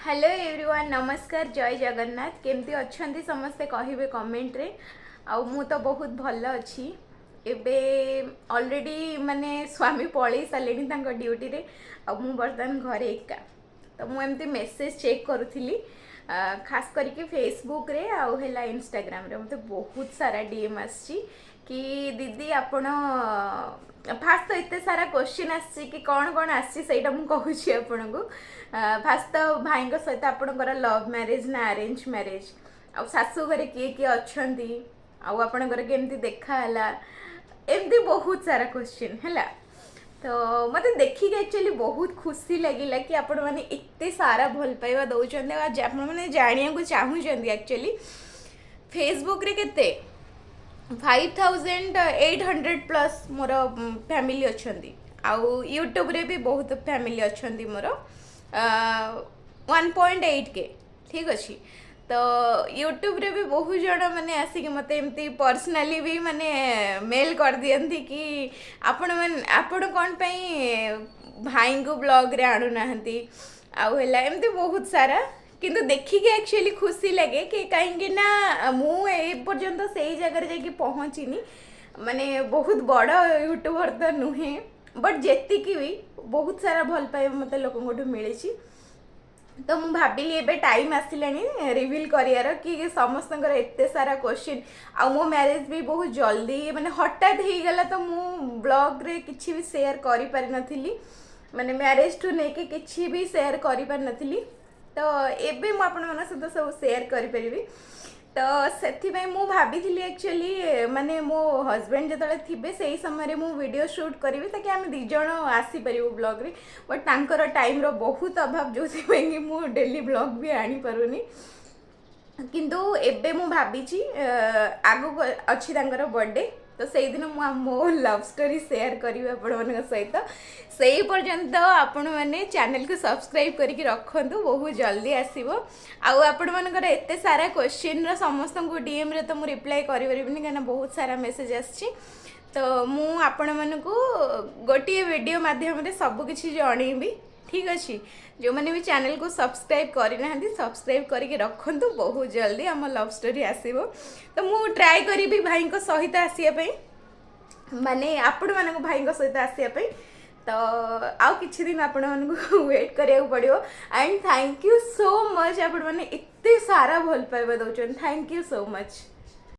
Hello everyone नमस्कार जय जगन्नाथ केमती अच्छंती समस्ते कहिबे कमेंट रे मु तो बहुत भल अच्छी एबे ऑलरेडी माने स्वामी पळेई सालेनी तांको ड्यूटी रे मु बर्तमान घरे एका तो मु एमती मेसेज चेक करूथिली खास करके फेसबुक रे आउ हेला इंस्टाग्राम रे मते बहुत सारा डीएम आछि कि दीदी आपण फास्ट तो एत सारा क्वेश्चन आसी कि कौन कौन आईटा मुझे कहूँ को फास्ट तो भाई सहित आपणकर लव मैरिज ना अरेंज मैरिज आ शाशु घरे किए किए अच्छा आपणकर केमती देखाला एमती बहुत सारा क्वेश्चन है तो मत देखिक एक्चुअली बहुत खुशी लगिला कि आपण मैंने एत सारा भल पाइबा दौरान मैंने जाना चाहूँगी एक्चुअली फेसबुक रे केते 5800 प्लस मोर फैमिली अच्छा आउ यूट्यूब रे भी बहुत फैमिली अच्छा मोर 1.8 के ठीक अच्छी तो यूट्यूब रे भी बहुत जन मैंने आसिक मत एमती पर्सनाली भी माने मेल कर दियंती कि आपण कौन भाई को ब्लॉग रे आणु नाहंती आउ हैला एमती बहुत सारा किंतु देखिके एक्चुअली खुशी लगे कि कहीं ना मुझे से जगह जाकि पहुँचीनी माने बहुत बड़ यूट्यूबर तो नुहे बट जेति भी बहुत सारा भल पाइबा मत लोक मिली तो मुझे भाविली एबे टाइम आसिलानी रिवील करियार कि समस्त एत सारा क्वेश्चन आ मो मैरिज भी बहुत जल्दी माने हठात हो गला तो मु ब्लॉग रे किछि भी शेयर करि पारि नथिली माने मैरिज टू नेके किछि भी शेयर करि पारि नथिली तो एबे मु आपण मन सहित सब शेयर करि परिबी तो सेथिबाई मु भाबिथिली एक्चुअली माने मो हस्बैंड जतले थिबे सेही समय रे मु वीडियो शूट करिवि ताकि आमे दी जण आसी परिबो ब्लॉग रे बट तांकर टाइम रो बहुत अभाव जोथि कि मु डेली ब्लॉग भी आनी पारुनी किंतु एबे मु भाबिची आगु अछि तांकर बर्थडे तो से दिन मो लव स्टोरी शेयर करी आपण सहित से पर्यंत आपण मैंने चैनल को सब्सक्राइब करके रखु बहुत जल्दी आसो आपण मनकर एत सारा क्वेश्चन समस्त को डीएम रे तो मुझे रिप्लाई करें कहीं बहुत सारा मेसेज आसी तो मु आपण मानू गोटे वीडियो माध्यम सबकि जनइबी ठीक अच्छे जो मैंने भी चैनल को सब्सक्राइब करना सब्सक्राइब करके रखु बहुत जल्दी आम लव स्टोरी आसो तो मु ट्राए करी भाई सहित आसवाई माने आपण मान भाई सहित आसवाई तो आउ किछि दिन आपण मानू वेट करिया पड़ो and thank you so much आपण मैंने एत सारा भल पाइबा दौरान थैंक यू सो मच।